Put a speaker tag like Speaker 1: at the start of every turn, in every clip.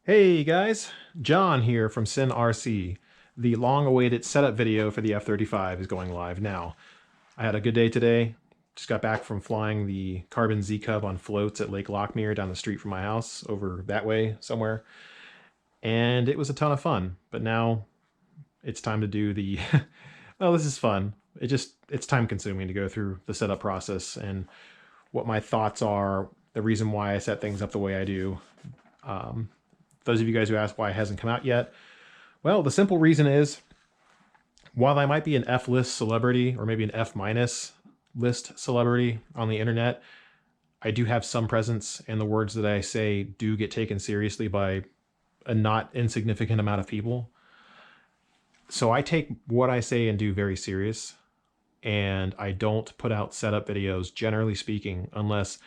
Speaker 1: Hey guys, John here from SynRC. The long-awaited setup video for the F-35 is going live now. I had a good day today. Just got back from flying the Carbon Z-Cub on floats at Lake Lockmere down the street from my house, over that way somewhere. And it was a ton of fun, but now it's time to do the... well, this is fun. It's time consuming to go through the setup process and what my thoughts are, the reason why I set things up the way I do. Those of you guys who ask why it hasn't come out yet, well, the simple reason is, while I might be an F-list celebrity or maybe an F- list celebrity on the internet, I do have some presence, and the words that I say do get taken seriously by a not insignificant amount of people. So I take what I say and do very serious, and I don't put out setup videos, generally speaking, unless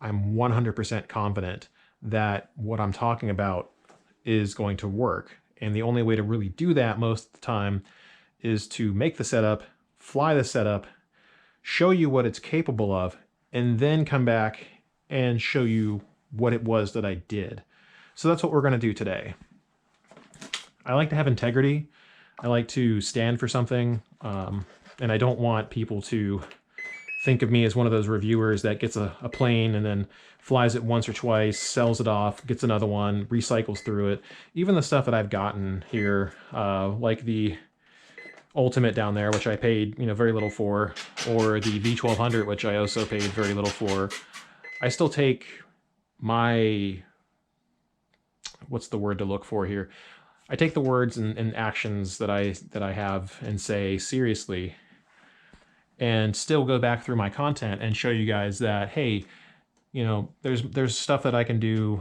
Speaker 1: I'm 100% confident that what I'm talking about is going to work. And the only way to really do that most of the time is to make the setup, fly the setup, show you what it's capable of, and then come back and show you what it was that I did. So that's what we're going to do today. I like to have integrity. I like to stand for something, and I don't want people to think of me as one of those reviewers that gets a plane and then flies it once or twice, sells it off, gets another one, recycles through it. Even the stuff that I've gotten here, like the Ultimate down there, which I paid very little for, or the V1200, which I also paid very little for, I still take my, what's the word to look for here? I take the words and actions that I have and say seriously, and still go back through my content and show you guys that, hey, there's stuff that I can do,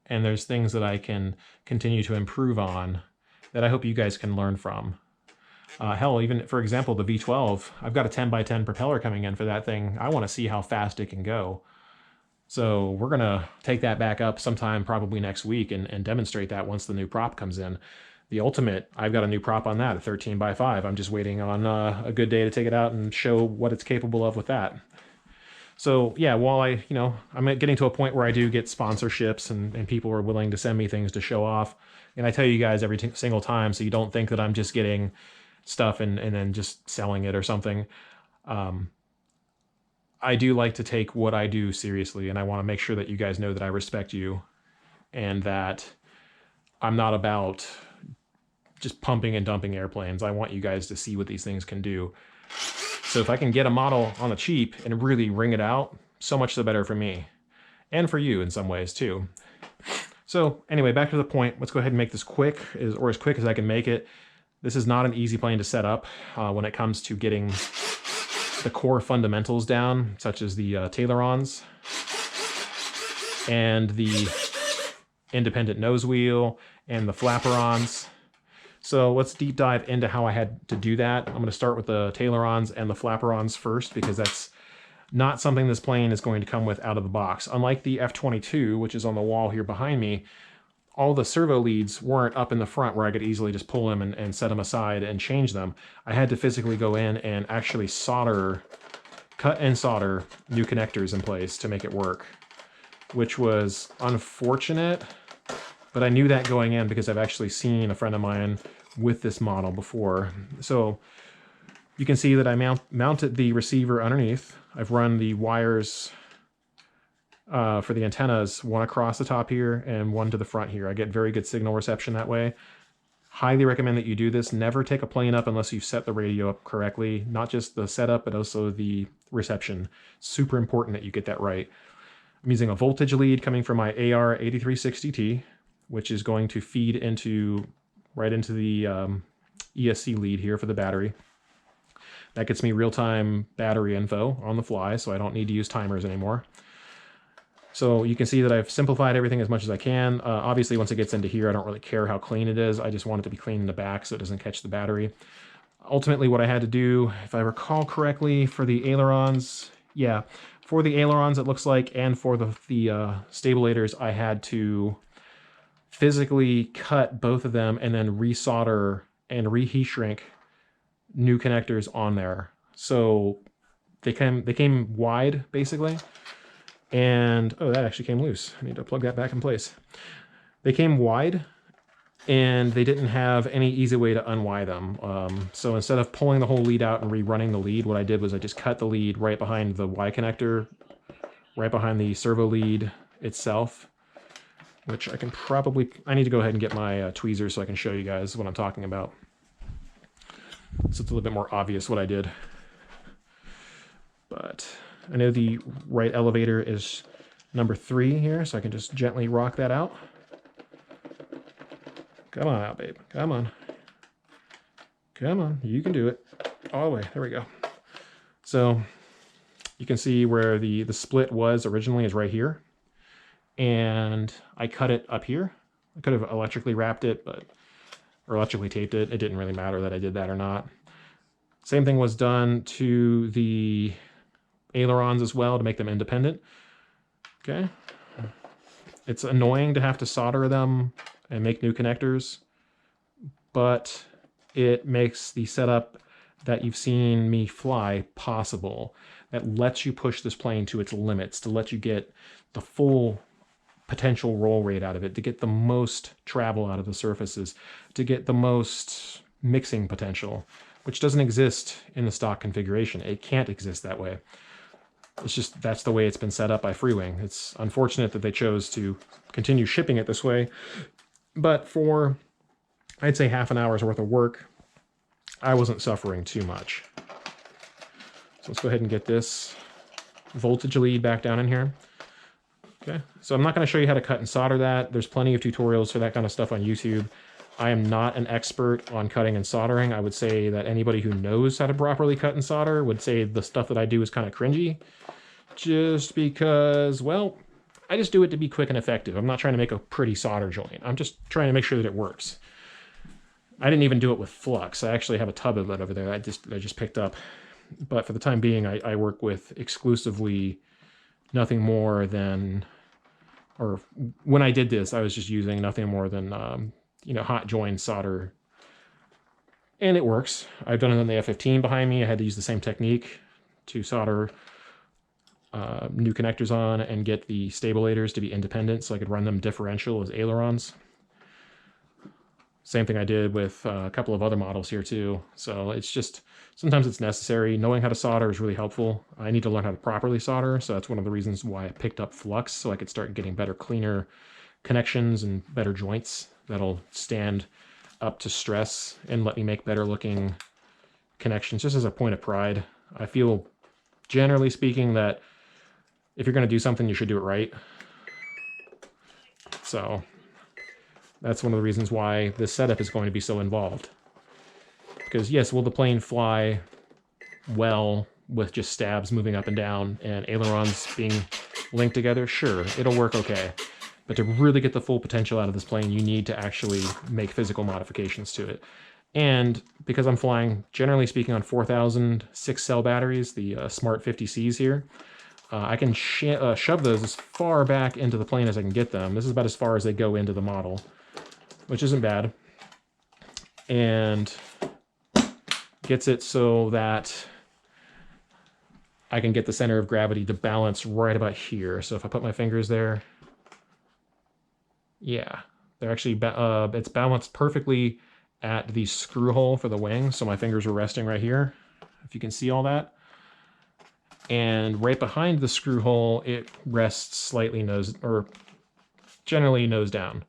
Speaker 1: and there's things that I can continue to improve on that I hope you guys can learn from. Hell, even for example, the V12, I've got a 10x10 propeller coming in for that thing. I want to see how fast it can go. So we're gonna take that back up sometime probably next week and demonstrate that once the new prop comes in. The Ultimate, I've got a new prop on that, a 13x5. I'm just waiting on a good day to take it out and show what it's capable of with that. So yeah, while I'm getting to a point where I do get sponsorships and people are willing to send me things to show off, and I tell you guys every single time, so you don't think that I'm just getting stuff and then just selling it or something. I do like to take what I do seriously, and I want to make sure that you guys know that I respect you and that I'm not about just pumping and dumping airplanes. I want you guys to see what these things can do. So if I can get a model on the cheap and really ring it out, so much the better for me. And for you in some ways too. So anyway, back to the point. Let's go ahead and make this quick, or as quick as I can make it. This is not an easy plane to set up when it comes to getting the core fundamentals down, such as the Tailerons and the independent nose wheel and the Flaperons. So let's deep dive into how I had to do that. I'm going to start with the Tailerons and the Flaperons first, because that's not something this plane is going to come with out of the box. Unlike the F-22, which is on the wall here behind me, all the servo leads weren't up in the front where I could easily just pull them and set them aside and change them. I had to physically go in and actually cut and solder new connectors in place to make it work, which was unfortunate, but I knew that going in because I've actually seen a friend of mine with this model before. So you can see that I mounted the receiver underneath. I've run the wires for the antennas, one across the top here and one to the front here. I get very good signal reception that way. Highly recommend that you do this. Never take a plane up unless you've set the radio up correctly. Not just the setup, but also the reception. Super important that you get that right. I'm using a voltage lead coming from my AR8360T, which is going to feed right into the ESC lead here for the battery. That gets me real-time battery info on the fly, so I don't need to use timers anymore. So you can see that I've simplified everything as much as I can. Obviously, once it gets into here, I don't really care how clean it is. I just want it to be clean in the back so it doesn't catch the battery. Ultimately, what I had to do, if I recall correctly, for the ailerons, yeah, for the ailerons, it looks like, and for the stabilators, I had to physically cut both of them and then resolder and reheat shrink new connectors on there. So they came wide, basically. And, oh, that actually came loose. I need to plug that back in place. They came wide, and they didn't have any easy way to unwire them. So instead of pulling the whole lead out and rerunning the lead, what I did was I just cut the lead right behind the Y connector, right behind the servo lead itself, which I can probably... I need to go ahead and get my tweezers so I can show you guys what I'm talking about. So it's a little bit more obvious what I did. But I know the right elevator is number 3 here, so I can just gently rock that out. Come on out, babe. Come on. Come on. You can do it. All the way. There we go. So you can see where the split was originally is right here. And I cut it up here. I could have electrically wrapped it, or electrically taped it. It didn't really matter that I did that or not. Same thing was done to the ailerons as well to make them independent. Okay. It's annoying to have to solder them and make new connectors, but it makes the setup that you've seen me fly possible. That lets you push this plane to its limits, to let you get the full potential roll rate out of it, to get the most travel out of the surfaces, to get the most mixing potential, which doesn't exist in the stock configuration. It can't exist that way. It's just, that's the way it's been set up by Freewing. It's unfortunate that they chose to continue shipping it this way. But for, I'd say, half an hour's worth of work, I wasn't suffering too much. So let's go ahead and get this voltage lead back down in here. Okay, so I'm not going to show you how to cut and solder that. There's plenty of tutorials for that kind of stuff on YouTube. I am not an expert on cutting and soldering. I would say that anybody who knows how to properly cut and solder would say the stuff that I do is kind of cringy. Just because, well, I just do it to be quick and effective. I'm not trying to make a pretty solder joint. I'm just trying to make sure that it works. I didn't even do it with flux. I actually have a tub of it over there I just picked up. But for the time being, I work with exclusively nothing more than, or when I did this, I was just using nothing more than, you know, hot join solder. And it works. I've done it on the F-15 behind me. I had to use the same technique to solder new connectors on and get the stabilators to be independent so I could run them differential as ailerons. Same thing I did with a couple of other models here too. So it's just, sometimes it's necessary. Knowing how to solder is really helpful. I need to learn how to properly solder, so that's one of the reasons why I picked up flux, so I could start getting better, cleaner connections and better joints that'll stand up to stress and let me make better looking connections, just as a point of pride. I feel, generally speaking, that if you're going to do something, you should do it right. So that's one of the reasons why this setup is going to be so involved. Because yes, will the plane fly well with just stabs moving up and down and ailerons being linked together? Sure, it'll work okay. But to really get the full potential out of this plane, you need to actually make physical modifications to it. And because I'm flying, generally speaking, on 4,000 6-cell batteries, the Smart 50Cs here, I can shove those as far back into the plane as I can get them. This is about as far as they go into the model, which isn't bad. And gets it so that I can get the center of gravity to balance right about here. So if I put my fingers there, yeah, they're actually, it's balanced perfectly at the screw hole for the wing. So my fingers are resting right here, if you can see all that. And right behind the screw hole, it rests slightly generally nose down.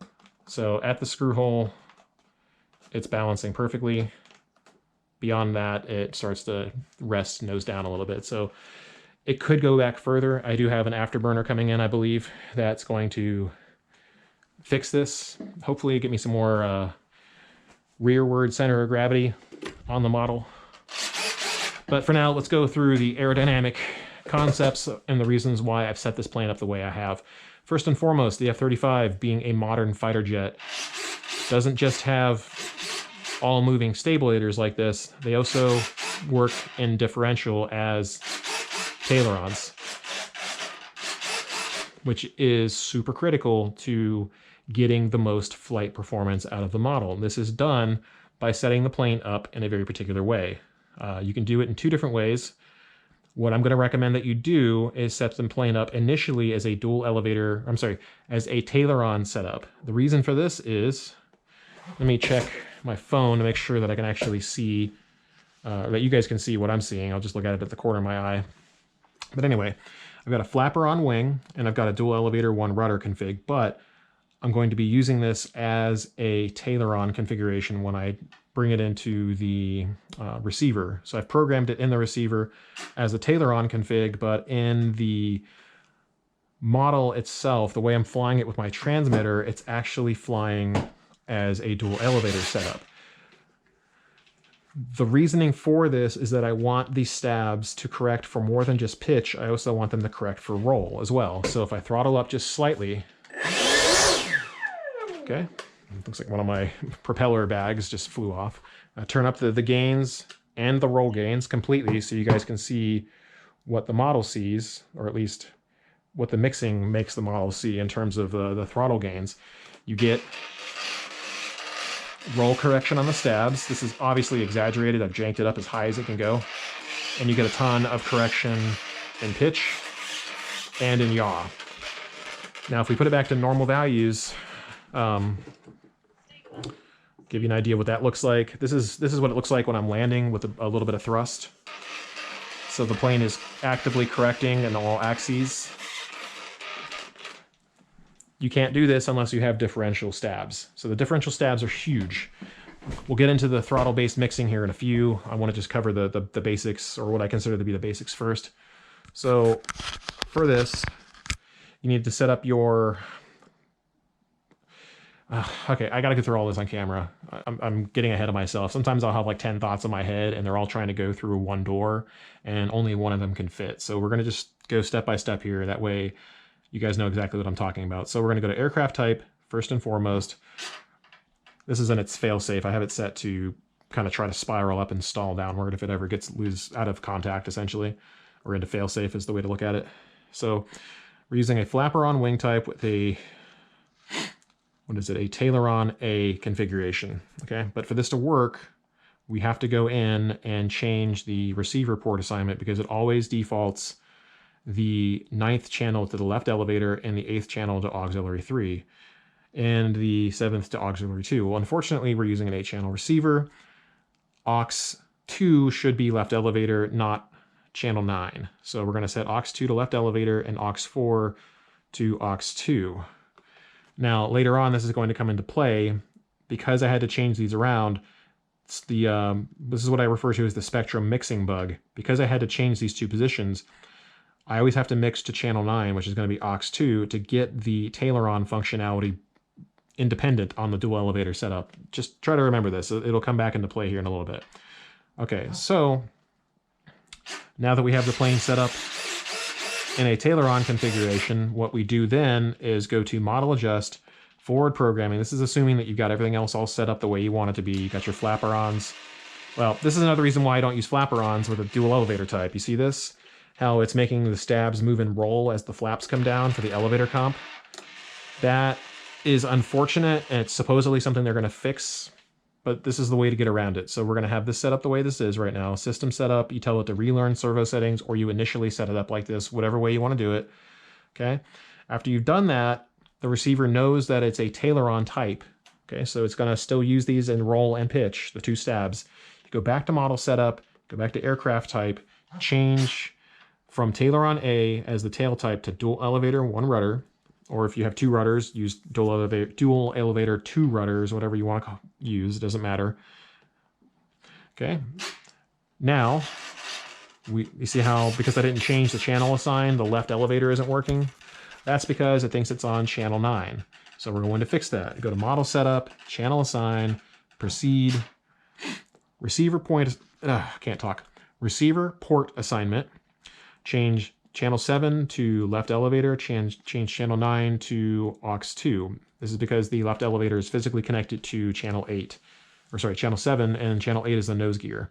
Speaker 1: So at the screw hole, it's balancing perfectly. Beyond that, it starts to rest nose down a little bit. So it could go back further. I do have an afterburner coming in, I believe, that's going to fix this. Hopefully get me some more rearward center of gravity on the model. But for now, let's go through the aerodynamic concepts and the reasons why I've set this plane up the way I have. First and foremost, the F-35, being a modern fighter jet, doesn't just have all moving stabilators like this. They also work in differential as Tailerons, which is super critical to getting the most flight performance out of the model. This is done by setting the plane up in a very particular way. You can do it in two different ways. What I'm going to recommend that you do is set them plane up initially as a as a Taileron setup. The reason for this is, let me check my phone to make sure that I can actually see, that you guys can see what I'm seeing. I'll just look at it at the corner of my eye. But anyway, I've got a Flaperon wing and I've got a dual elevator, one rudder config, but I'm going to be using this as a Taileron configuration when I bring it into the receiver. So I've programmed it in the receiver as a Taileron config, but in the model itself, the way I'm flying it with my transmitter, it's actually flying as a dual elevator setup. The reasoning for this is that I want these stabs to correct for more than just pitch. I also want them to correct for roll as well. So if I throttle up just slightly, okay, looks like one of my propeller bags just flew off. Turn up the gains and the roll gains completely so you guys can see what the model sees, or at least what the mixing makes the model see in terms of the throttle gains. You get roll correction on the stabs. This is obviously exaggerated. I've janked it up as high as it can go. And you get a ton of correction in pitch and in yaw. Now, if we put it back to normal values, give you an idea what that looks like. This is what it looks like when I'm landing with a little bit of thrust. So the plane is actively correcting in all axes. You can't do this unless you have differential stabs. So the differential stabs are huge. We'll get into the throttle-based mixing here in a few. I want to just cover the basics, or what I consider to be the basics first. So for this, you need to set up your... okay, I gotta go through all this on camera. I'm getting ahead of myself. Sometimes I'll have like 10 thoughts in my head and they're all trying to go through one door and only one of them can fit. So we're gonna just go step by step here. That way you guys know exactly what I'm talking about. So we're gonna go to aircraft type, first and foremost. This is in its fail-safe. I have it set to kind of try to spiral up and stall downward if it ever gets out of contact, essentially, or into fail-safe is the way to look at it. So we're using a Flaperon wing type with a, what is it, a Taileron A configuration, okay? But for this to work, we have to go in and change the receiver port assignment because it always defaults the 9th channel to the left elevator and the 8th channel to auxiliary 3 and the 7th to auxiliary 2. Well, unfortunately, we're using an 8-channel receiver. Aux 2 should be left elevator, not channel 9. So we're going to set aux 2 to left elevator and aux 4 to aux 2. Now, later on, this is going to come into play because I had to change these around. It's the this is what I refer to as the Spektrum Mixing bug. Because I had to change these two positions, I always have to mix to channel 9, which is going to be aux 2, to get the Taileron functionality independent on the dual elevator setup. Just try to remember this. It'll come back into play here in a little bit. Okay, so now that we have the plane set up in a Taileron configuration, what we do then is go to Model Adjust, Forward Programming. This is assuming that you've got everything else all set up the way you want it to be. You got your Flaperons. Well, this is another reason why I don't use Flaperons with a dual elevator type. You see this? How it's making the stabs move and roll as the flaps come down for the elevator comp. That is unfortunate, and it's supposedly something they're going to fix, but this is the way to get around it. So we're going to have this set up the way this is right now. System setup, you tell it to relearn servo settings, or you initially set it up like this, whatever way you want to do it. Okay. After you've done that, the receiver knows that it's a Taileron type. Okay, so it's going to still use these in roll and pitch, the two stabs. You go back to model setup, go back to aircraft type, change from Taileron A as the tail type to dual elevator, one rudder. Or if you have two rudders, use dual elevator, two rudders, whatever you want to use, it doesn't matter. Okay. Now, you see how, because I didn't change the channel assign, the left elevator isn't working? That's because it thinks it's on channel 9. So we're going to fix that. Go to Model Setup, Channel Assign, Proceed, Receiver Point, can't talk. Receiver Port Assignment, change channel 7 to left elevator, change channel 9 to aux 2. This is because the left elevator is physically connected to channel 8, or sorry, channel 7, and channel 8 is the nose gear.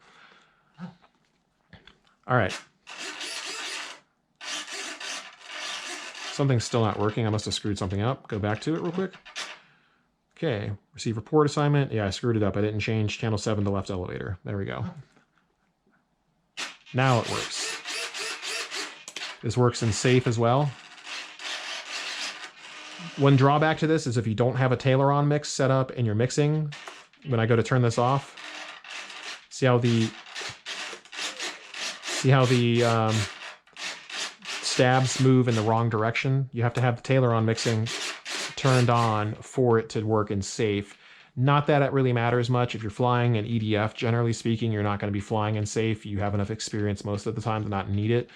Speaker 1: All right. Something's still not working. I must have screwed something up. Go back to it real quick. Okay, receiver port assignment. Yeah, I screwed it up. I didn't change channel 7 to left elevator. There we go. Now it works. This works in safe as well. One drawback to this is if you don't have a Taileron mix set up in your mixing, when I go to turn this off, see how the stabs move in the wrong direction? You have to have the Taileron mixing turned on for it to work in safe. Not that it really matters much. If you're flying an EDF, generally speaking, you're not going to be flying in safe. You have enough experience most of the time to not need it.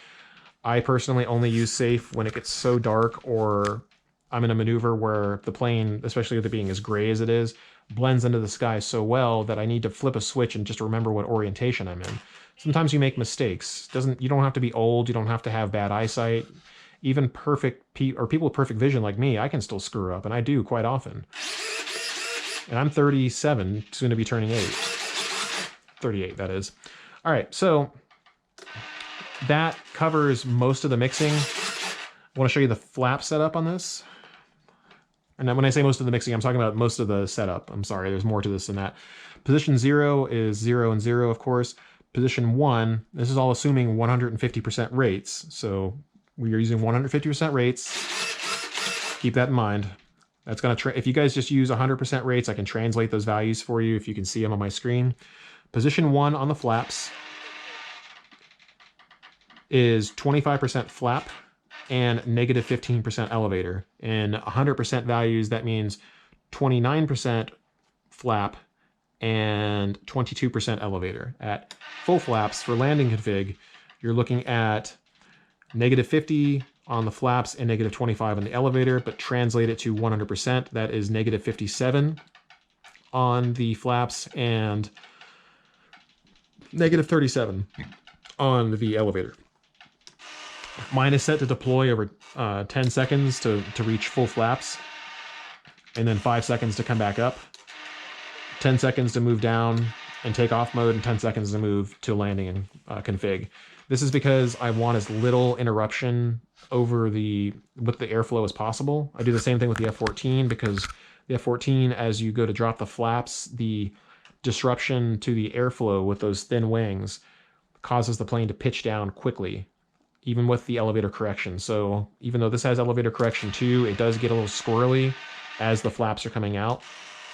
Speaker 1: I personally only use safe when it gets so dark or I'm in a maneuver where the plane, especially with it being as gray as it is, blends into the sky so well that I need to flip a switch and just remember what orientation I'm in. Sometimes you make mistakes. You don't have to be old. You don't have to have bad eyesight. Even people with perfect vision like me, I can still screw up, and I do quite often. And I'm 37, soon to be turning 8. 38, that is. All right, so that covers most of the mixing. I want to show you the flap setup on this. And when I say most of the mixing, I'm talking about most of the setup. I'm sorry, there's more to this than that. Position 0 is 0 and 0, of course. Position 1, this is all assuming 150% rates. So we are using 150% rates. Keep that in mind. That's going to, if you guys just use 100% rates, I can translate those values for you if you can see them on my screen. Position 1 on the flaps is 25% flap and negative 15% elevator. In 100% values, that means 29% flap and 22% elevator. At full flaps for landing config, you're looking at negative 50 on the flaps and negative 25 on the elevator, but translate it to 100%. That is negative 57 on the flaps and negative 37 on the elevator. Mine is set to deploy over 10 seconds to reach full flaps, and then 5 seconds to come back up, 10 seconds to move down and take off mode, and 10 seconds to move to landing config. This is because I want as little interruption over with the airflow as possible. I do the same thing with the F-14 because the F-14, as you go to drop the flaps, the disruption to the airflow with those thin wings causes the plane to pitch down quickly, even with the elevator correction. So even though this has elevator correction too, it does get a little squirrely as the flaps are coming out.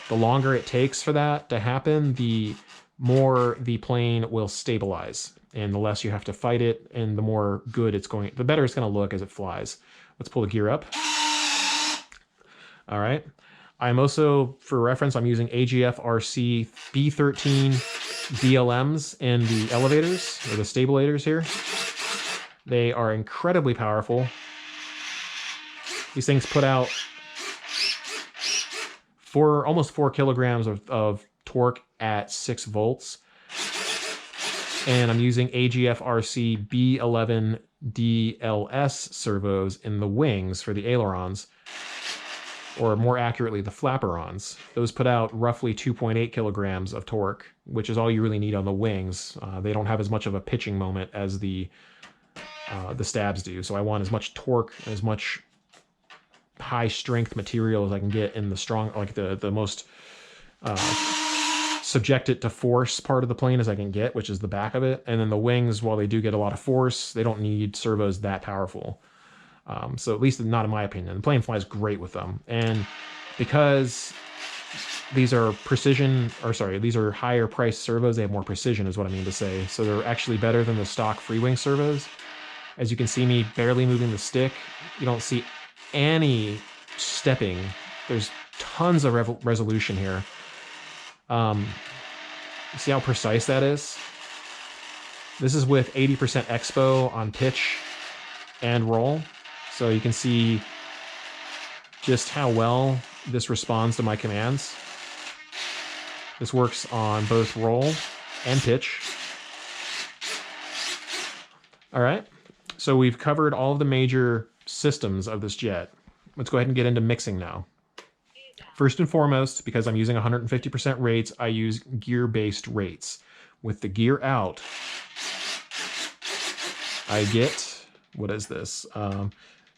Speaker 1: The longer it takes for that to happen, the more the plane will stabilize, and the less you have to fight it, and the more good it's going, the better it's going to look as it flies. Let's pull the gear up. All right. I'm also, for reference, I'm using AGFRC B13 DLMs in the elevators, or the stabilators here. They are incredibly powerful. These things put out almost 4 kilograms of torque at 6 volts. And I'm using AGFRC B11 DLS servos in the wings for the ailerons, or more accurately, the Flaperons. Those put out roughly 2.8 kilograms of torque, which is all you really need on the wings. They don't have as much of a pitching moment as the stabs do. So I want as much torque, as much high strength material as I can get in the strong, like the most subjected to force part of the plane as I can get, which is the back of it. And then the wings, while they do get a lot of force, they don't need servos that powerful. So at least not in my opinion. The plane flies great with them. And because these are these are higher priced servos, they have more precision is what I mean to say. So they're actually better than the stock Freewing servos. As you can see me barely moving the stick, you don't see any stepping. There's tons of resolution here. See how precise that is? This is with 80% expo on pitch and roll. So you can see just how well this responds to my commands. This works on both roll and pitch. All right, so we've covered all of the major systems of this jet. Let's go ahead and get into mixing now. First and foremost, because I'm using 150% rates, I use gear-based rates. With the gear out, I get, what is this?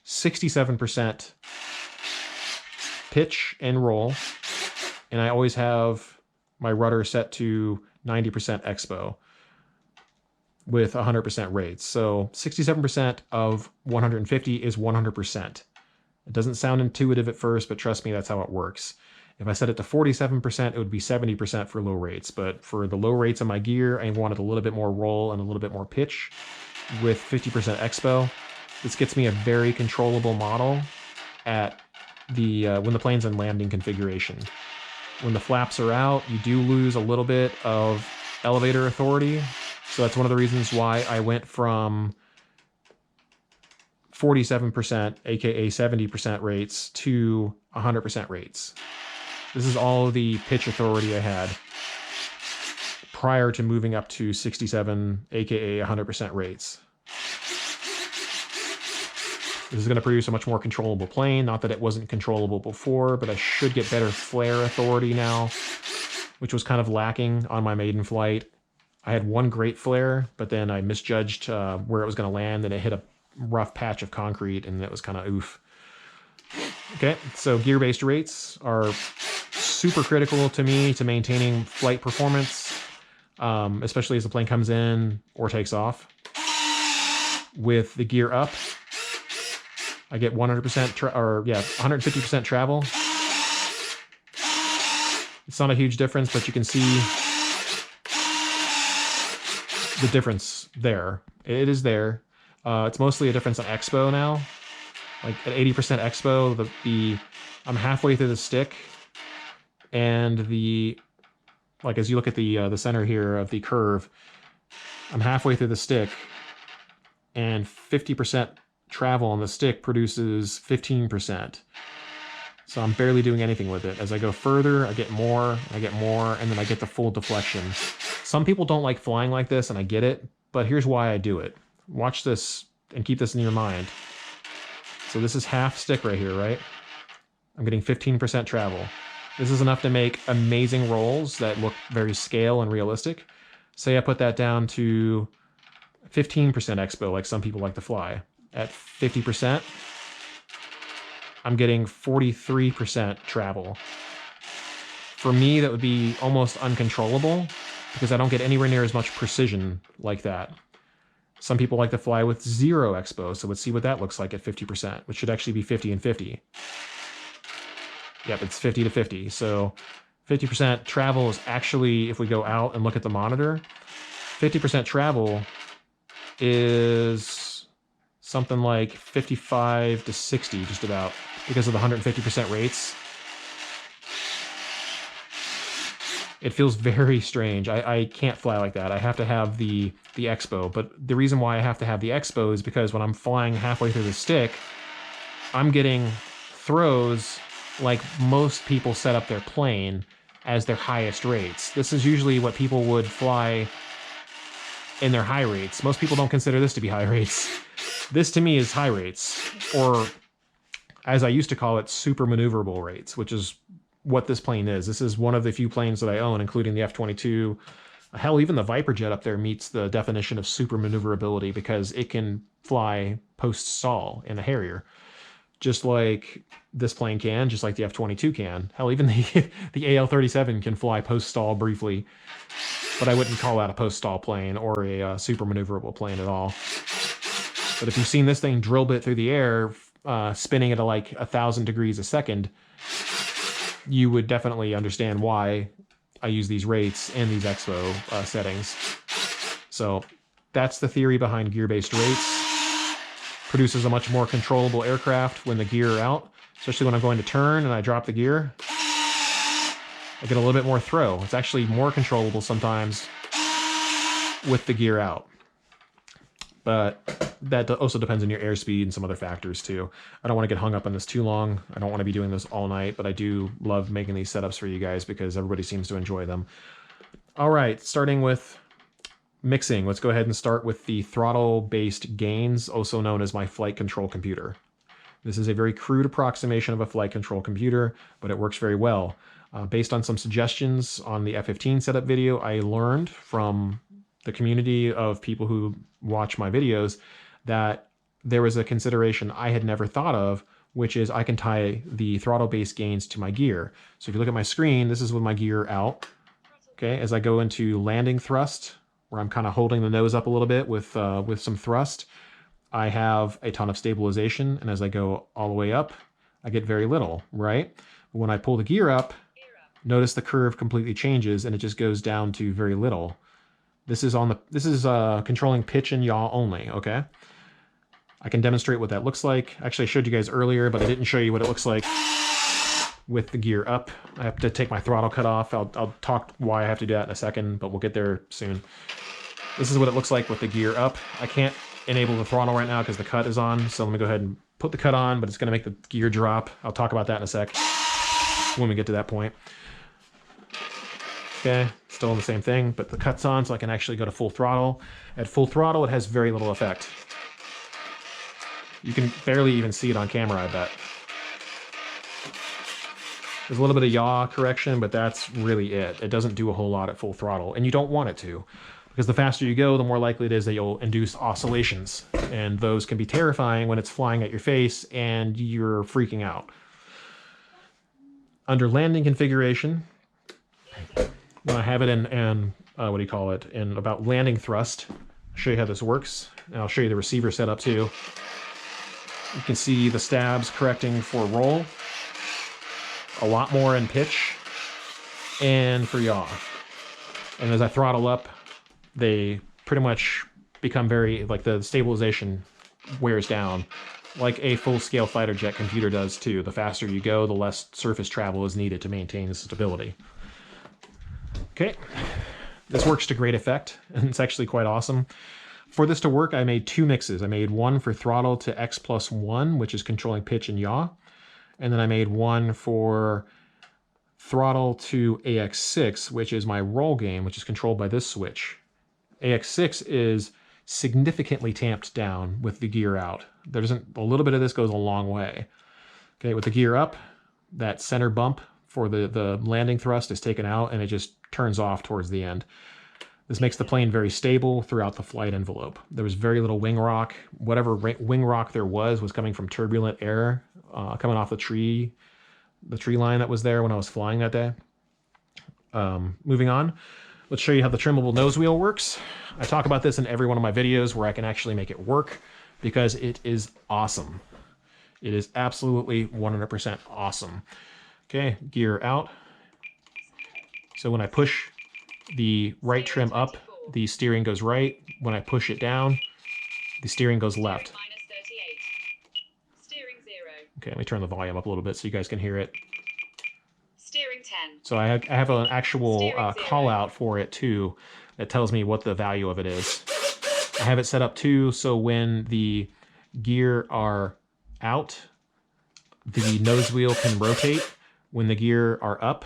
Speaker 1: 67% pitch and roll, and I always have my rudder set to 90% expo. with 100% rates. So 67% of 150 is 100%. It doesn't sound intuitive at first, but trust me, that's how it works. If I set it to 47%, it would be 70% for low rates. But for the low rates on my gear, I wanted a little bit more roll and a little bit more pitch with 50% expo. This gets me a very controllable model at the when the plane's in landing configuration. When the flaps are out, you do lose a little bit of elevator authority. So that's one of the reasons why I went from 47%, aka 70% rates, to 100% rates. This is all the pitch authority I had prior to moving up to 67, aka 100% rates. This is going to produce a much more controllable plane. Not that it wasn't controllable before, but I should get better flare authority now, which was kind of lacking on my maiden flight. I had one great flare, but then I misjudged where it was going to land, and it hit a rough patch of concrete, and it was kind of oof. Okay, so gear-based rates are super critical to me to maintaining flight performance, especially as the plane comes in or takes off. With the gear up, I get 150% travel. It's not a huge difference, but you can see the difference there. It is there. It's mostly a difference on expo now. Like at 80% expo, I'm halfway through the stick, and as you look at the center here of the curve, I'm halfway through the stick, and 50% travel on the stick produces 15%. So I'm barely doing anything with it. As I go further, I get more, and then I get the full deflection. Some people don't like flying like this, and I get it, but here's why I do it. Watch this and keep this in your mind. So this is half stick right here, right? I'm getting 15% travel. This is enough to make amazing rolls that look very scale and realistic. Say I put that down to 15% expo, like some people like to fly. At 50%, I'm getting 43% travel. For me, that would be almost uncontrollable because I don't get anywhere near as much precision like that. Some people like to fly with 0 expo, so let's see what that looks like at 50%, which should actually be 50 and 50. Yep, it's 50 to 50. So 50% travel is actually, if we go out and look at the monitor, 50% travel is something like 55 to 60, just about, because of the 150% rates. It feels very strange. I can't fly like that. I have to have the expo, but the reason why I have to have the expo is because when I'm flying halfway through the stick, I'm getting throws like most people set up their plane as their highest rates. This is usually what people would fly in their high rates. Most people don't consider this to be high rates. This to me is high rates, or as I used to call it, super maneuverable rates, which is what this plane is. This is one of the few planes that I own, including the F-22. Hell, even the Viper jet up there meets the definition of super maneuverability because it can fly post-stall in a Harrier, just like this plane can, just like the F-22 can. Hell, even the AL-37 can fly post-stall briefly, but I wouldn't call that a post-stall plane or a super maneuverable plane at all. But if you've seen this thing drill bit through the air, spinning at like 1,000 degrees a second, you would definitely understand why I use these rates and these expo settings. So that's the theory behind gear-based rates. Produces a much more controllable aircraft when the gear are out, especially when I'm going to turn and I drop the gear. I get a little bit more throw. It's actually more controllable sometimes with the gear out. But that also depends on your airspeed and some other factors too. I don't want to get hung up on this too long. I don't want to be doing this all night, but I do love making these setups for you guys because everybody seems to enjoy them. All right, starting with mixing. Let's go ahead and start with the throttle-based gains, also known as my flight control computer. This is a very crude approximation of a flight control computer, but it works very well. Based on some suggestions on the F-15 setup video, I learned from the community of people who watch my videos that there was a consideration I had never thought of, which is I can tie the throttle-based gains to my gear. So if you look at my screen, this is with my gear out. Okay, as I go into landing thrust, where I'm kind of holding the nose up a little bit with some thrust, I have a ton of stabilization, and as I go all the way up, I get very little, right? When I pull the gear up, notice the curve completely changes and it just goes down to very little. This is controlling pitch and yaw only, okay? I can demonstrate what that looks like. Actually, I showed you guys earlier, but I didn't show you what it looks like with the gear up. I have to take my throttle cut off. I'll talk why I have to do that in a second, but we'll get there soon. This is what it looks like with the gear up. I can't enable the throttle right now because the cut is on, so let me go ahead and put the cut on, but it's going to make the gear drop. I'll talk about that in a sec when we get to that point. Okay, still in the same thing, but the cut's on, so I can actually go to full throttle. At full throttle, it has very little effect. You can barely even see it on camera, I bet. There's a little bit of yaw correction, but that's really it. It doesn't do a whole lot at full throttle, and you don't want it to, because the faster you go, the more likely it is that you'll induce oscillations, and those can be terrifying when it's flying at your face and you're freaking out. Under landing configuration, when I have it in about landing thrust, I'll show you how this works, and I'll show you the receiver setup too. You can see the stabs correcting for roll, a lot more in pitch, and for yaw. And as I throttle up, they pretty much become the stabilization wears down, like a full-scale fighter jet computer does too. The faster you go, the less surface travel is needed to maintain stability. Okay, this works to great effect, and it's actually quite awesome. For this to work, I made two mixes. I made one for throttle to X+1, which is controlling pitch and yaw, and then I made one for throttle to AX6, which is my roll game, which is controlled by this switch. AX6 is significantly tamped down with the gear out. A little bit of this goes a long way. Okay, with the gear up, that center bump for the landing thrust is taken out and it just turns off towards the end. This makes the plane very stable throughout the flight envelope. There was very little wing rock. Whatever wing rock there was coming from turbulent air coming off the tree line that was there when I was flying that day. Moving on, let's show you how the trimmable nose wheel works. I talk about this in every one of my videos where I can actually make it work because it is awesome. It is absolutely 100% awesome. Okay, gear out. So when I push the right trim up, the steering goes right. When I push it down, the steering goes left. Okay, let me turn the volume up a little bit so you guys can hear it.
Speaker 2: Steering 10.
Speaker 1: So I have an actual call out for it too that tells me what the value of it is. I have it set up too so when the gear are out, the nose wheel can rotate. When the gear are up,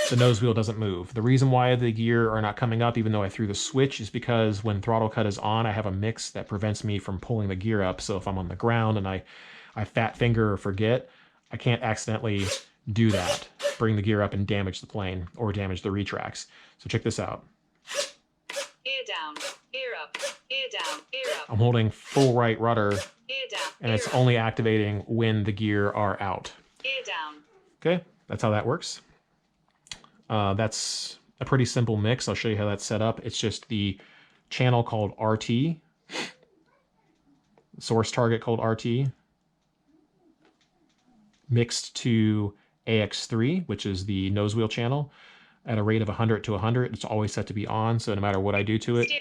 Speaker 1: the nose wheel doesn't move. The reason why the gear are not coming up even though I threw the switch is because when throttle cut is on, I have a mix that prevents me from pulling the gear up. So if I'm on the ground and I fat finger or forget, I can't accidentally do that, bring the gear up and damage the plane or damage the retracts. So check this out.
Speaker 2: Ear down, ear up, ear down, ear up.
Speaker 1: I'm holding full right rudder
Speaker 2: Ear down,
Speaker 1: and it's only activating when the gear are out.
Speaker 2: ear down.
Speaker 1: Okay, that's how that works. That's a pretty simple mix. I'll show you how that's set up. It's just the channel called RT, source target called RT, mixed to AX3, which is the nose wheel channel, at a rate of 100 to 100. It's always set to be on, so no matter what I do to it.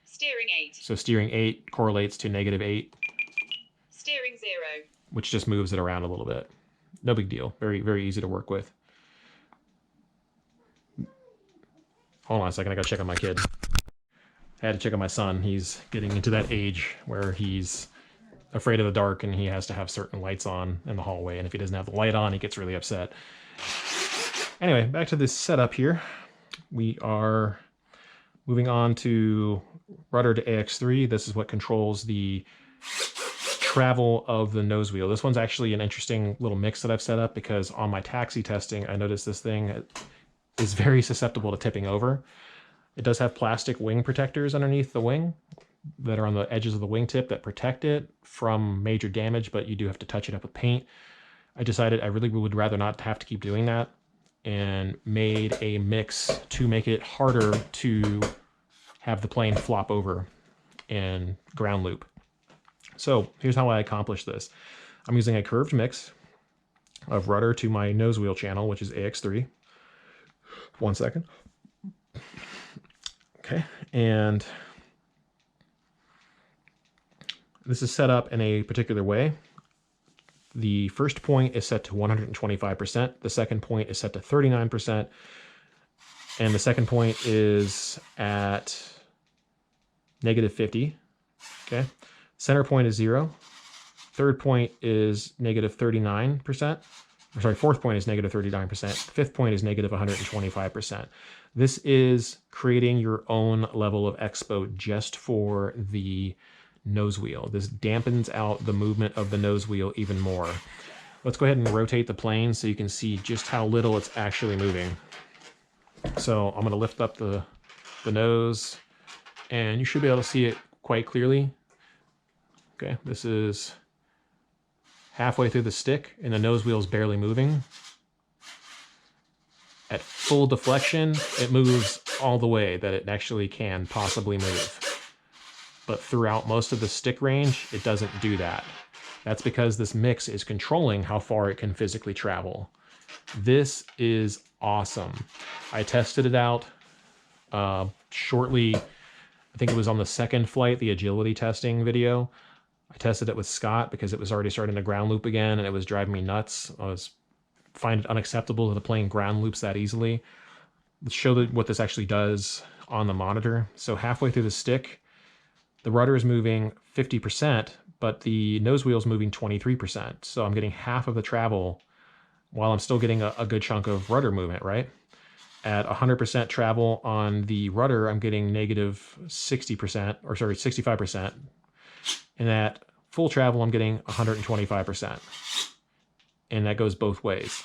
Speaker 2: Steering 8.
Speaker 1: So steering 8 correlates to -8.
Speaker 2: Steering 0.
Speaker 1: Which just moves it around a little bit. No big deal. Very, very easy to work with. Hold on a second, I gotta check on my kid. I had to check on my son. He's getting into that age where he's afraid of the dark and he has to have certain lights on in the hallway, and if he doesn't have the light on, he gets really upset. Anyway, back to this setup here. We are moving on to rudder to AX3. This is what controls the travel of the nose wheel. This one's actually an interesting little mix that I've set up because on my taxi testing, I noticed this thing is very susceptible to tipping over. It does have plastic wing protectors underneath the wing that are on the edges of the wingtip that protect it from major damage, but you do have to touch it up with paint. I decided I really would rather not have to keep doing that, and made a mix to make it harder to have the plane flop over and ground loop. So here's how I accomplish this. I'm using a curved mix of rudder to my nose wheel channel, which is AX3. 1 second. Okay, and this is set up in a particular way. The first point is set to 125%, the second point is set to 39%, and the second point is at -50. Okay, center point is 0. Third point is -39%. Or sorry, fourth point is -39%. Fifth point is -125%. This is creating your own level of expo just for the nose wheel. This dampens out the movement of the nose wheel even more. Let's go ahead and rotate the plane so you can see just how little it's actually moving. So I'm going to lift up the nose, and you should be able to see it quite clearly. Okay, this is halfway through the stick, and the nose wheel is barely moving. At full deflection, it moves all the way that it actually can possibly move. But throughout most of the stick range, it doesn't do that. That's because this mix is controlling how far it can physically travel. This is awesome. I tested it out shortly, I think it was on the second flight, the agility testing video. I tested it with Scott because it was already starting to ground loop again, and it was driving me nuts. I find it unacceptable that the plane ground loops that easily. Let's show what this actually does on the monitor. So halfway through the stick, the rudder is moving 50%, but the nose wheel is moving 23%. So I'm getting half of the travel while I'm still getting a good chunk of rudder movement, right? At 100% travel on the rudder, I'm getting -60%, or sorry, 65%. And at full travel, I'm getting 125%. And that goes both ways.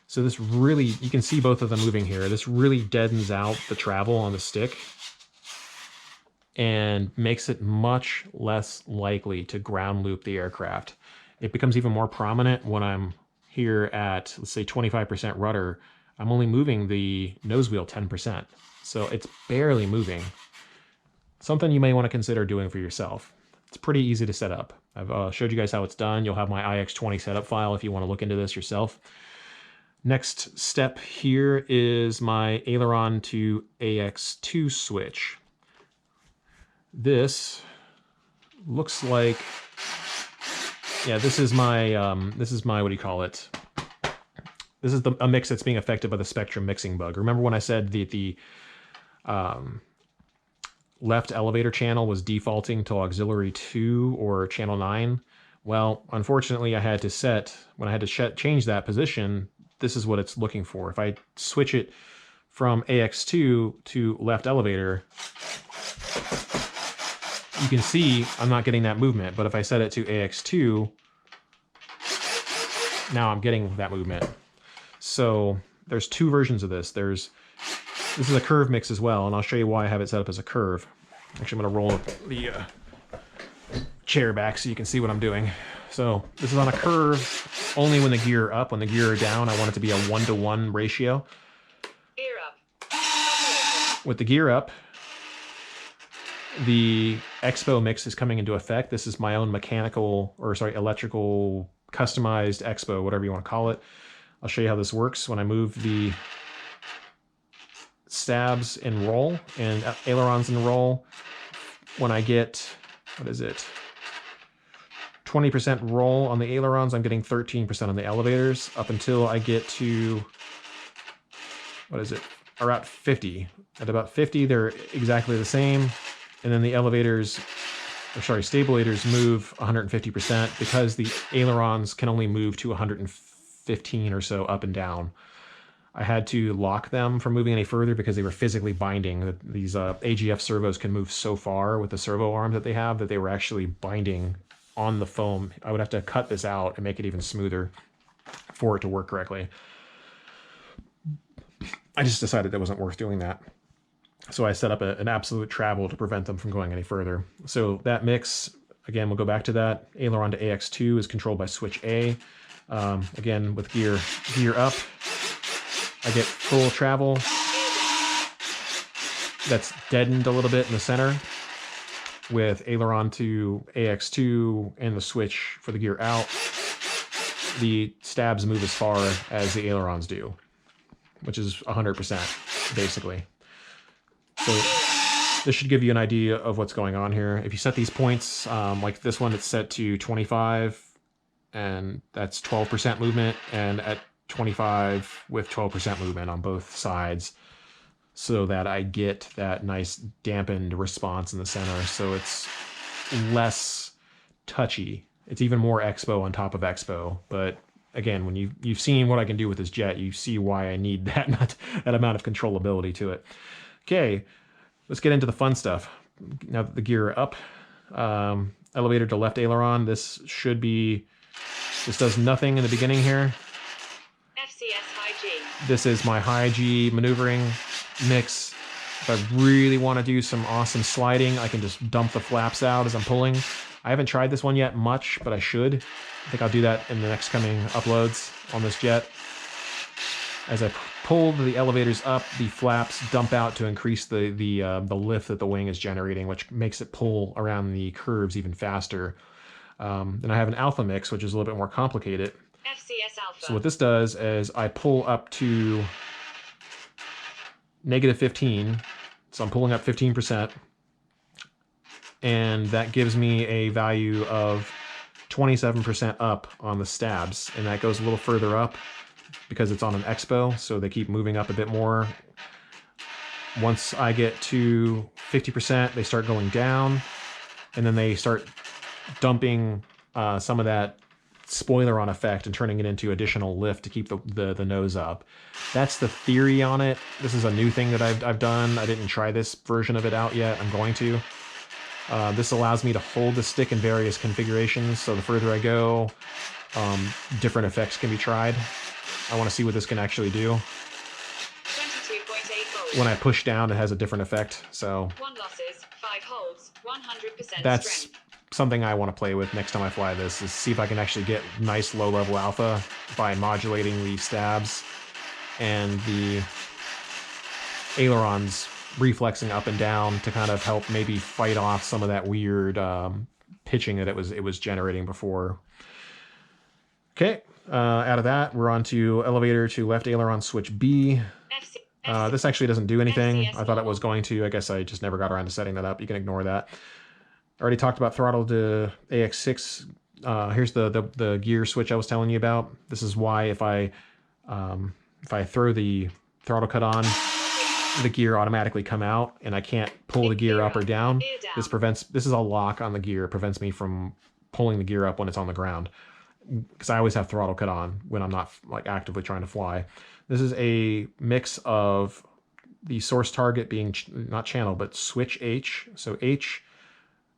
Speaker 1: So this really, you can see both of them moving here. This really deadens out the travel on the stick and makes it much less likely to ground loop the aircraft. It becomes even more prominent when I'm here at, let's say, 25% rudder. I'm only moving the nose wheel 10%. So it's barely moving. Something you may want to consider doing for yourself. It's pretty easy to set up. I've showed you guys how it's done. You'll have my IX20 setup file if you want to look into this yourself. Next step here is my aileron to AX2 switch. This looks like, yeah, this is my, what do you call it? This is a mix that's being affected by the Spektrum Mixing bug. Remember when I said the left elevator channel was defaulting to auxiliary 2 or channel 9? Well, unfortunately, I had to set, when I had to change that position, this is what it's looking for. If I switch it from AX2 to left elevator, you can see I'm not getting that movement. But if I set it to AX2, now I'm getting that movement. So there's two versions of this. This is a curve mix as well, and I'll show you why I have it set up as a curve. Actually, I'm going to roll the chair back so you can see what I'm doing. So this is on a curve only when the gear are up. When the gear are down, I want it to be a 1-to-1 ratio.
Speaker 2: Gear up.
Speaker 1: With the gear up, the expo mix is coming into effect. This is my own electrical customized expo, whatever you want to call it. I'll show you how this works. When I move the stabs and roll and ailerons and roll, when I get, what is it, 20% roll on the ailerons, I'm getting 13% on the elevators up until I get to, what is it, around 50. At about 50, they're exactly the same. And then the elevators, or sorry, stabilators move 150% because the ailerons can only move to 115 or so up and down. I had to lock them from moving any further because they were physically binding. These AGF servos can move so far with the servo arms that they have that they were actually binding on the foam. I would have to cut this out and make it even smoother for it to work correctly. I just decided it wasn't worth doing that. So I set up an absolute travel to prevent them from going any further. So that mix, again, we'll go back to that. Aileron to AX2 is controlled by switch A. Again, with gear up, I get full travel. That's deadened a little bit in the center with aileron to AX2 and the switch for the gear out. The stabs move as far as the ailerons do, which is 100% basically. So this should give you an idea of what's going on here. If you set these points, like this one, it's set to 25, and that's 12% movement, and at 25 with 12% movement on both sides, so that I get that nice dampened response in the center. So it's less touchy. It's even more expo on top of expo. But again, when you've seen what I can do with this jet, you see why I need that amount of controllability to it. Okay, let's get into the fun stuff. Now that the gear are up, elevator to left aileron. This does nothing in the beginning here.
Speaker 2: FCS high G.
Speaker 1: This is my high G maneuvering mix. If I really want to do some awesome sliding, I can just dump the flaps out as I'm pulling. I haven't tried this one yet much, but I should. I think I'll do that in the next coming uploads on this jet. As I pull the elevators up, the flaps dump out to increase the lift that the wing is generating, which makes it pull around the curves even faster. Then I have an alpha mix, which is a little bit more complicated.
Speaker 2: FCS alpha.
Speaker 1: So what this does is I pull up to -15, so I'm pulling up 15%, and that gives me a value of 27% up on the stabs, and that goes a little further up because it's on an expo, so they keep moving up a bit more. Once I get to 50%, they start going down, and then they start dumping some of that spoiler-on effect and turning it into additional lift to keep the nose up. That's the theory on it. This is a new thing that I've done. I didn't try this version of it out yet. I'm going to. This allows me to hold the stick in various configurations, so the further I go, different effects can be tried. I want to see what this can actually do.
Speaker 2: 22.8 volts.
Speaker 1: When I push down, it has a different effect, so
Speaker 2: 1 losses, 5 holds, 100%
Speaker 1: that's
Speaker 2: strength.
Speaker 1: something I want to play with next time I fly this, is see if I can actually get nice low-level alpha by modulating the stabs and the ailerons reflexing up and down to kind of help maybe fight off some of that weird pitching that it was generating before. Okay, out of that, we're on to elevator to left aileron switch B. This actually doesn't do anything. I thought it was going to. I guess I just never got around to setting that up. You can ignore that. I already talked about throttle to AX6. Here's the gear switch I was telling you about. This is why if I throw the throttle cut on, the gear automatically come out, and I can't pull the gear up or down. This is a lock on the gear. It prevents me from pulling the gear up when it's on the ground, because I always have throttle cut on when I'm not like actively trying to fly. This is a mix of the source target being not channel, but switch H. So H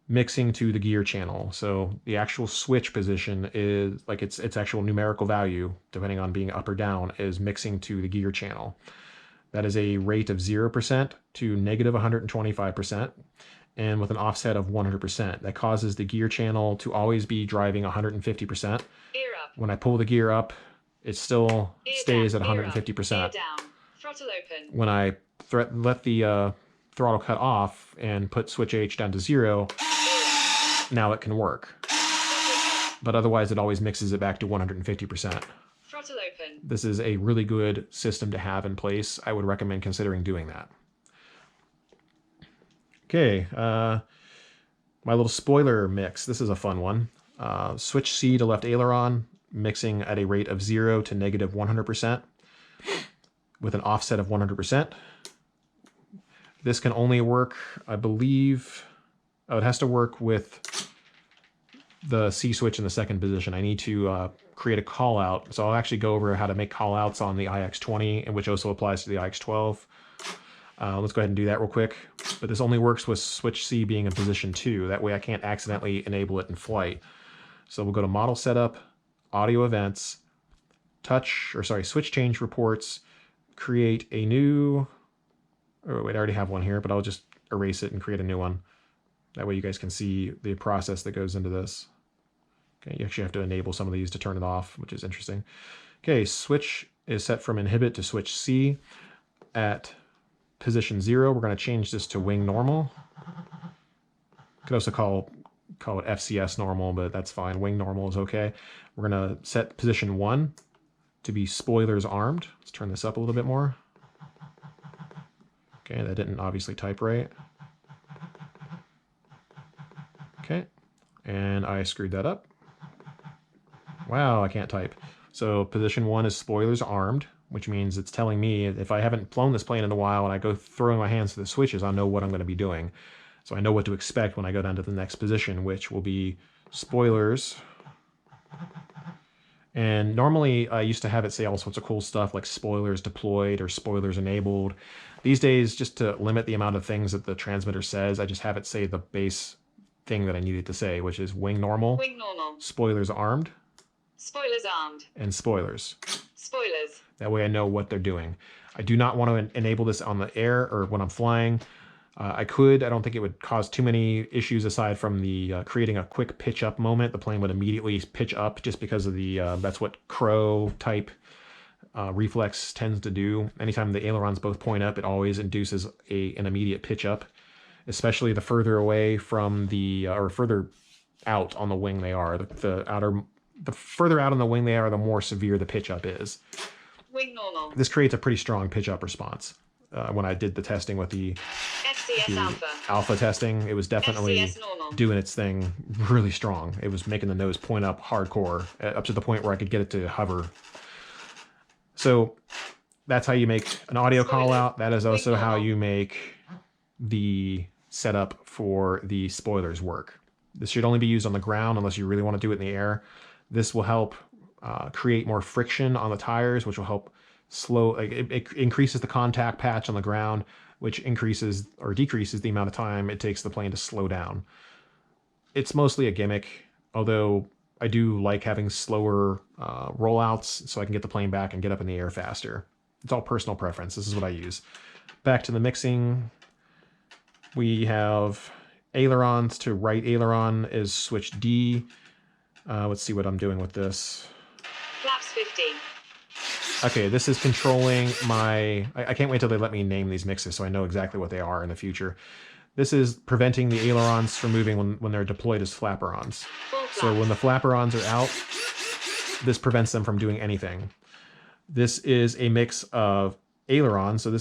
Speaker 1: mixing to the gear channel. So the actual switch position is like its actual numerical value, depending on being up or down, is mixing to the gear channel. That is a rate of 0% to -125%, and with an offset of 100%. That causes the gear channel to always be driving 150%. When I pull the gear up, it still stays at 150%.
Speaker 2: Throttle open.
Speaker 1: When I let the throttle cut off and put switch H down to 0, now it can work. But otherwise, it always mixes it back to 150%.
Speaker 2: Throttle open.
Speaker 1: This is a really good system to have in place. I would recommend considering doing that. Okay, my little spoiler mix. This is a fun one. Switch C to left aileron, mixing at a rate of 0 to -100% with an offset of 100%. This can only work, I believe, it has to work with the C switch in the second position. I need to create a call out. So I'll actually go over how to make call outs on the IX-20, and which also applies to the IX-12. Let's go ahead and do that real quick. But this only works with switch C being in position 2. That way I can't accidentally enable it in flight. So we'll go to model setup, audio events, switch change reports, create a new, oh wait, I already have one here, but I'll just erase it and create a new one. That way you guys can see the process that goes into this. Okay, you actually have to enable some of these to turn it off, which is interesting. Okay, switch is set from inhibit to switch C. At position 0, we're going to change this to wing normal. Could also call it FCS normal, but that's fine. Wing normal is okay. We're going to set position 1 to be spoilers armed. Let's turn this up a little bit more. Okay, that didn't obviously type right. Okay, and I screwed that up. Wow, I can't type. So position 1 is spoilers armed, which means it's telling me if I haven't flown this plane in a while and I go throwing my hands to the switches, I know what I'm going to be doing. So I know what to expect when I go down to the next position, which will be spoilers. And normally I used to have it say all sorts of cool stuff like spoilers deployed or spoilers enabled. These days, just to limit the amount of things that the transmitter says, I just have it say the base thing that I needed to say, which is wing normal, spoilers armed,
Speaker 2: spoilers armed,
Speaker 1: and spoilers.
Speaker 2: Spoilers.
Speaker 1: That way I know what they're doing. I do not want to enable this on the air or when I'm flying. I could. I don't think it would cause too many issues aside from the creating a quick pitch up moment. The plane would immediately pitch up just because of the that's what crow type reflex tends to do. Anytime the ailerons both point up, it always induces an immediate pitch up, especially the further away from the or further out on the wing they are. The further out on the wing they are, the more severe the pitch up is.
Speaker 2: Wing normal.
Speaker 1: This creates a pretty strong pitch up response. When I did the testing with the alpha testing, it was definitely doing its thing really strong. It was making the nose point up hardcore, up to the point where I could get it to hover. So that's how you make an audio call out. That is also how you make the setup for the spoilers work. This should only be used on the ground unless you really want to do it in the air. This will help create more friction on the tires, which will help it increases the contact patch on the ground, which increases or decreases the amount of time it takes the plane to slow down. It's mostly a gimmick, although I do like having slower rollouts so I can get the plane back and get up in the air faster. It's all personal preference. This is what I use. Back to the mixing. We have ailerons. To right aileron is switch D. Let's see what I'm doing with this.
Speaker 2: Flaps 50.
Speaker 1: Okay, this is controlling my... I can't wait till they let me name these mixes so I know exactly what they are in the future. This is preventing the ailerons from moving when they're deployed as flaperons. So when the flaperons are out, this prevents them from doing anything. This is a mix of ailerons, so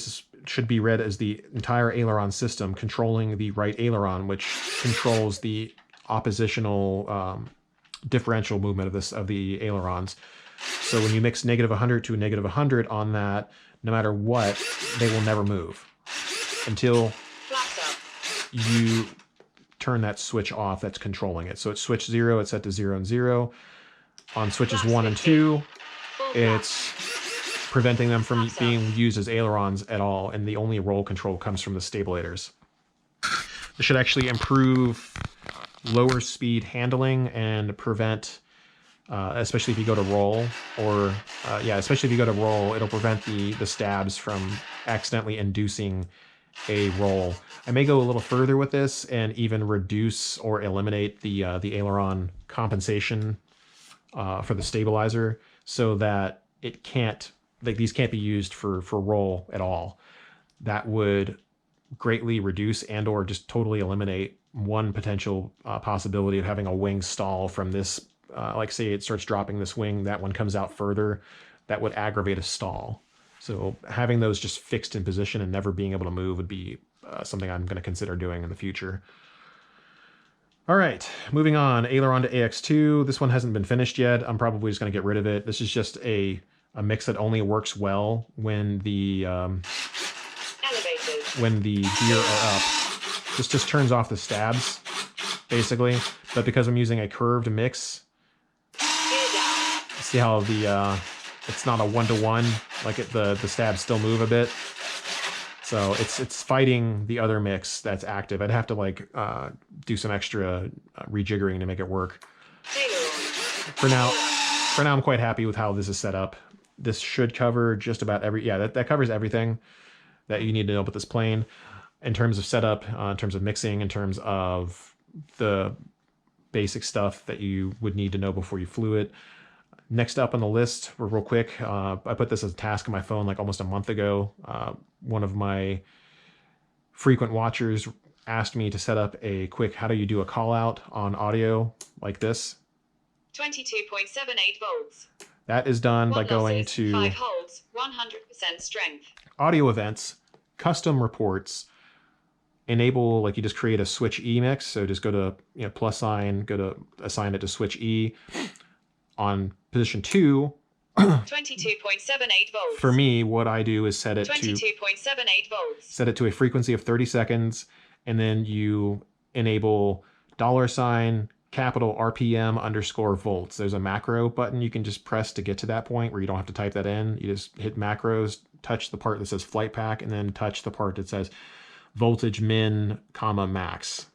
Speaker 1: should be read as the entire aileron system controlling the right aileron, which controls the oppositional differential movement of the ailerons. So when you mix -100 to -100 on that, no matter what, they will never move until you turn that switch off that's controlling it. So it's switch 0, it's set to 0 and 0. On switches 1 and 2, it's preventing them from being used as ailerons at all, and the only roll control comes from the stabilators. This should actually improve lower speed handling and prevent, especially if you go to roll, or especially if you go to roll, it'll prevent the stabs from accidentally inducing a roll. I may go a little further with this and even reduce or eliminate the aileron compensation for the stabilizer, so that it can't, like, these can't be used for roll at all. That would greatly reduce and or just totally eliminate one potential possibility of having a wing stall from this. Like say it starts dropping this wing, that one comes out further, that would aggravate a stall. So having those just fixed in position and never being able to move would be something I'm going to consider doing in the future. All right, moving on, aileron to AX2. This one hasn't been finished yet. I'm probably just going to get rid of it. This is just a mix that only works well when the gear are up. This just turns off the stabs, basically. But because I'm using a curved mix, see how it's not a one-to-one, like the stabs still move a bit. So it's fighting the other mix that's active. I'd have to do some extra rejiggering to make it work. For now I'm quite happy with how this is set up. This should cover just about that covers everything that you need to know about this plane in terms of setup, in terms of mixing, in terms of the basic stuff that you would need to know before you flew it. Next up on the list, real quick, I put this as a task on my phone like almost a month ago. One of my frequent watchers asked me to set up a quick, how do you do a call out on audio like this?
Speaker 2: 22.78 volts.
Speaker 1: That is done by
Speaker 2: 1
Speaker 1: going
Speaker 2: losses,
Speaker 1: to
Speaker 2: 5 holds, 100% strength.
Speaker 1: audio events, custom reports, enable, like you just create a switch E mix. So just go to plus sign, go to assign it to switch E. On position 2,
Speaker 2: 22.78 volts.
Speaker 1: for me, what I do is set it
Speaker 2: 22.78 volts.
Speaker 1: Set it to a frequency of 30 seconds, and then you enable $capital RPM _ volts. There's a macro button you can just press to get to that point where you don't have to type that in. You just hit macros, touch the part that says flight pack, and then touch the part that says voltage min, max.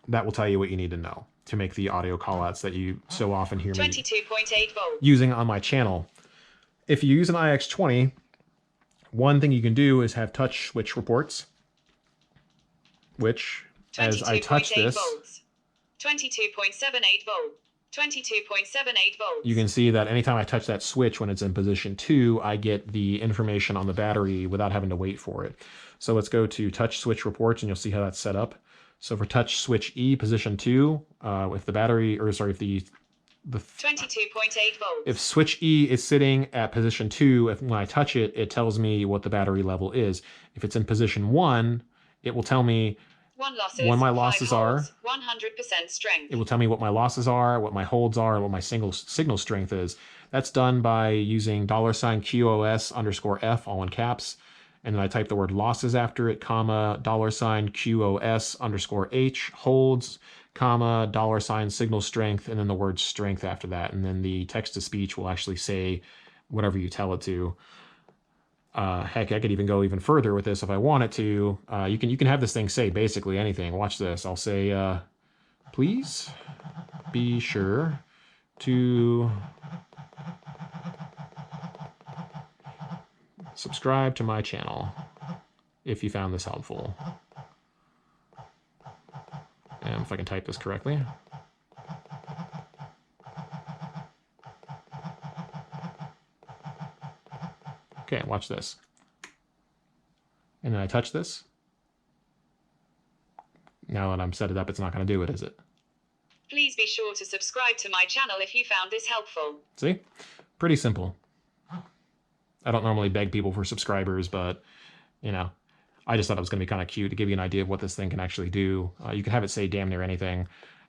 Speaker 1: That will tell you what you need to know to make the audio callouts that you so often hear me
Speaker 2: 22.8 volts.
Speaker 1: using on my channel. If you use an iX20, one thing you can do is have touch switch reports, which, as I touch this,
Speaker 2: 22.78 volt. 22.78 volts.
Speaker 1: You can see that anytime I touch that switch when it's in position 2, I get the information on the battery without having to wait for it. So let's go to touch switch reports and you'll see how that's set up. So for touch switch E position 2, if the battery, or sorry, if the
Speaker 2: 22.8 volts.
Speaker 1: If switch E is sitting at position 2, when I touch it, it tells me what the battery level is. If it's in position 1, it will tell me what my losses are.
Speaker 2: 100% strength.
Speaker 1: It will tell me what my losses are, what my holds are, and what my signal strength is. That's done by using $QoS _F, all in caps. And then I type the word losses after it, comma, $QoS _H, holds, comma, $signal strength, and then the word strength after that. And then the text to speech will actually say whatever you tell it to. Heck, I could even go even further with this if I wanted to. You can have this thing say basically anything. Watch this. I'll say, please be sure to subscribe to my channel if you found this helpful. And if I can type this correctly. Okay, watch this. And then I touch this. Now that I'm set it up, it's not going to do it, is it?
Speaker 2: Please be sure to subscribe to my channel if you found this helpful.
Speaker 1: See? Pretty simple. I don't normally beg people for subscribers, but, I just thought it was going to be kind of cute to give you an idea of what this thing can actually do. You can have it say damn near anything.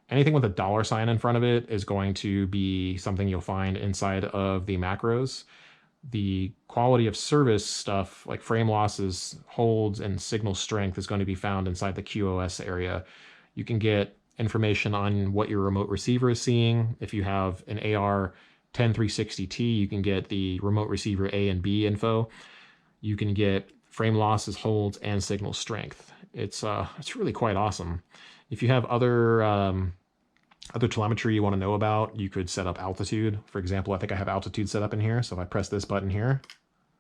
Speaker 1: Anything with a $sign in front of it is going to be something you'll find inside of the macros. The quality of service stuff like frame losses, holds, and signal strength is going to be found inside the QoS area. You can get information on what your remote receiver is seeing. If you have an AR10360T, you can get the remote receiver A and B info. You can get frame losses, holds, and signal strength. It's really quite awesome. If you have other telemetry you want to know about, you could set up altitude. For example, I think I have altitude set up in here. So if I press this button here,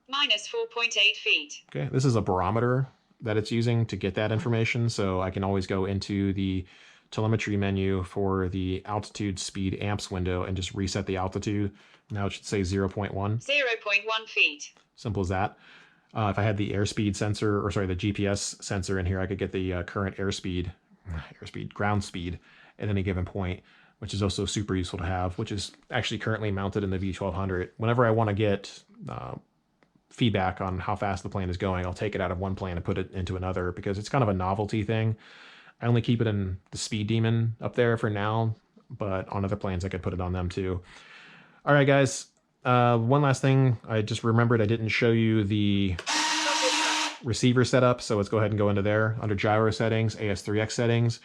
Speaker 2: minus 4.8 feet.
Speaker 1: Okay, this is a barometer that it's using to get that information. So I can always go into the telemetry menu for the altitude speed amps window and just reset the altitude. Now it should say 0.1.
Speaker 2: 0.1 feet.
Speaker 1: Simple as that. If I had the airspeed sensor, or sorry, the GPS sensor in here, I could get the current ground speed at any given point, which is also super useful to have, which is actually currently mounted in the V1200. Whenever I want to get feedback on how fast the plane is going, I'll take it out of one plane and put it into another because it's kind of a novelty thing. I only keep it in the Speed Demon up there for now, but on other planes I could put it on them too. All right, guys. One last thing. I just remembered I didn't show you the receiver setup, so let's go ahead and go into there. Under gyro settings, AS3X settings.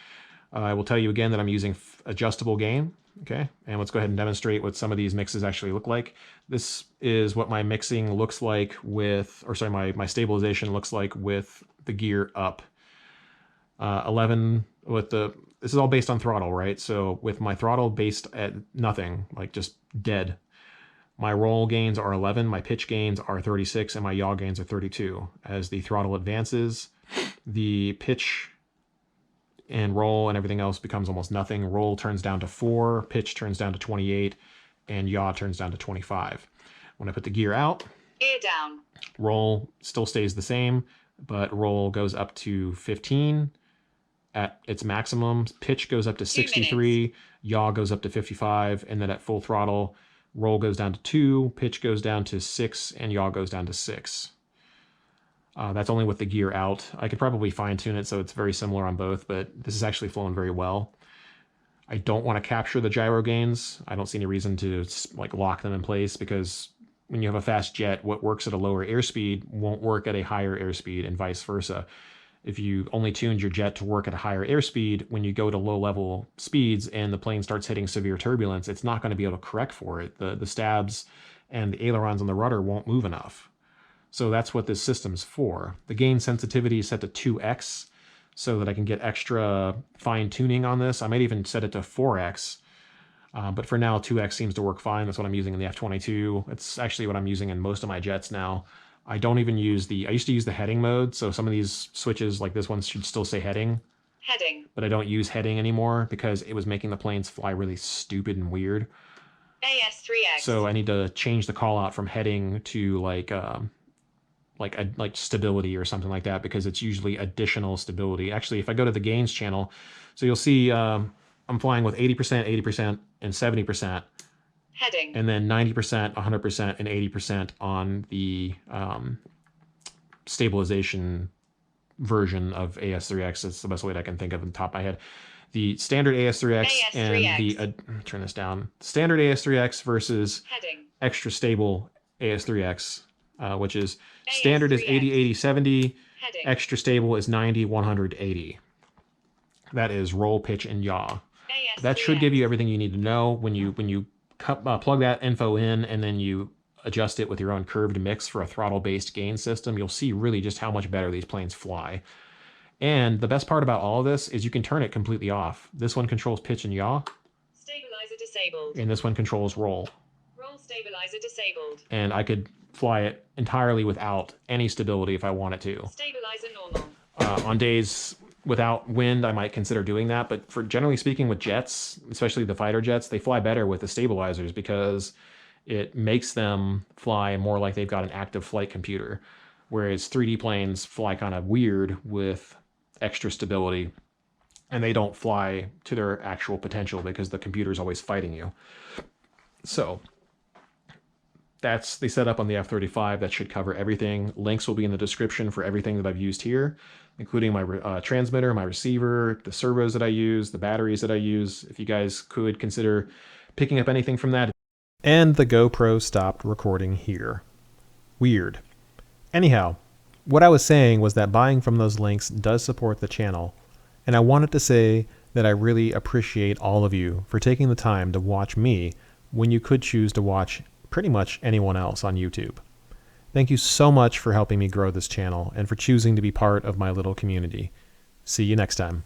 Speaker 1: I will tell you again that I'm using adjustable gain. Okay, and let's go ahead and demonstrate what some of these mixes actually look like. This is what my mixing looks like with, or sorry, my stabilization looks like with the gear up. 11 with this is all based on throttle, right? So with my throttle based at nothing, like just dead, my roll gains are 11, my pitch gains are 36, and my yaw gains are 32. As the throttle advances, the pitch and roll and everything else becomes almost nothing. Roll turns down to 4, pitch turns down to 28, and yaw turns down to 25. When I put the gear out,
Speaker 2: Gear down.
Speaker 1: roll still stays the same, but roll goes up to 15 at its maximum. Pitch goes up to 63, yaw goes up to 55, and then at full throttle, roll goes down to 2, pitch goes down to 6, and yaw goes down to 6. That's only with the gear out. I could probably fine tune it so it's very similar on both, but this is actually flowing very well. I don't want to capture the gyro gains. I don't see any reason to like lock them in place, because when you have a fast jet, what works at a lower airspeed won't work at a higher airspeed, and vice versa. If you only tuned your jet to work at a higher airspeed, when you go to low level speeds and the plane starts hitting severe turbulence, it's not going to be able to correct for it. The stabs and the ailerons on the rudder won't move enough. So that's what this system's for. The gain sensitivity is set to 2x so that I can get extra fine tuning on this. I might even set it to 4x, but for now 2x seems to work fine. That's what I'm using in the F-22. It's actually what I'm using in most of my jets now. I don't even use I used to use the heading mode, so some of these switches like this one should still say heading.
Speaker 2: Heading.
Speaker 1: But I don't use heading anymore because it was making the planes fly really stupid and weird.
Speaker 2: AS3X.
Speaker 1: So I need to change the call out from heading to like stability or something like that, because it's usually additional stability. Actually, if I go to the gains channel, so you'll see I'm flying with 80%, 80%, and 70%.
Speaker 2: Heading.
Speaker 1: And then 90%, 100%, and 80% on the stabilization version of AS3X. That's the best way that I can think of on the top of my head. The standard AS3X, and the turn this down. Standard AS3X versus
Speaker 2: Heading.
Speaker 1: extra stable AS3X, which is standard is 80, 80, 70.
Speaker 2: Heading.
Speaker 1: Extra stable is 90, 100, 80. That is roll, pitch, and yaw.
Speaker 2: AS3X.
Speaker 1: That should give you everything you need to know when you plug that info in and then you adjust it with your own curved mix for a throttle-based gain system. You'll see really just how much better these planes fly. And the best part about all of this is you can turn it completely off. This one controls pitch and yaw.
Speaker 2: Stabilizer disabled.
Speaker 1: And this one controls roll.
Speaker 2: Roll stabilizer disabled.
Speaker 1: And I could fly it entirely without any stability if I wanted to.
Speaker 2: Stabilizer normal.
Speaker 1: On days without wind, I might consider doing that. But for generally speaking with jets, especially the fighter jets, they fly better with the stabilizers because it makes them fly more like they've got an active flight computer. Whereas 3D planes fly kind of weird with extra stability, and they don't fly to their actual potential because the computer is always fighting you. So they set up on the F-35. That should cover everything. Links will be in the description for everything that I've used here, including my transmitter, my receiver, the servos that I use, the batteries that I use. If you guys could consider picking up anything from that. And the GoPro stopped recording here. Weird. Anyhow, what I was saying was that buying from those links does support the channel, and I wanted to say that I really appreciate all of you for taking the time to watch me when you could choose to watch pretty much anyone else on YouTube. Thank you so much for helping me grow this channel and for choosing to be part of my little community. See you next time.